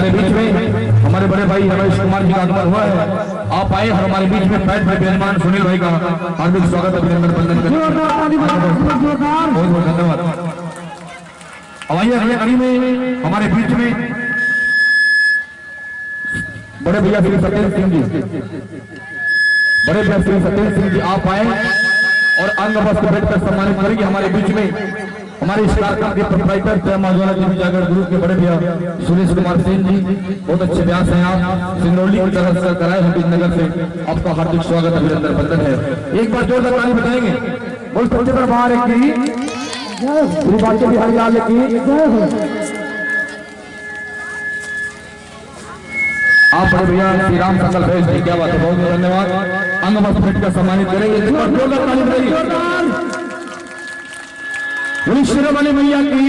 हमारे बीच में हमारे बड़े भाई रमेश कुमार जी का आगमन हुआ है। आप आए और हमारे बीच में पैट बेहमान सुनील भाई का हार्दिक स्वागत अभिनंदन बंदन बहुत बहुत धन्यवाद। अब आइए अगले कड़ी में हमारे बीच में बड़े भैया श्री सत्येंद्र सिंह जी, बड़े भैया श्री सत्येंद्र सिंह जी आप आए और अंग वस्त्र बैठकर सम्मानित करेंगे। हमारे बीच में हमारे इस कार्यक्रम के प्रोप्राइटर जय माजवाला जी जागर ग्रुप के बड़े भैया सुरेश कुमार सेन जी, बहुत अच्छे व्यास हैं आप, सिंगरौली की तरफ से कराए हैं बीजनगर से, आपका हार्दिक स्वागत अभिनंदन बंदन है। एक बार जोरदार ताली बताएंगे। बोल सच्चे दरबार की श्री बादशाह बिहारी लाल की। आप बड़े भैया श्री राम संकल्प है, क्या बात है, बहुत बहुत धन्यवाद। अंग वस्त्र बैठकर सम्मानित करेंगे। जोरदार ताली बताइए। श्री वाली मैया की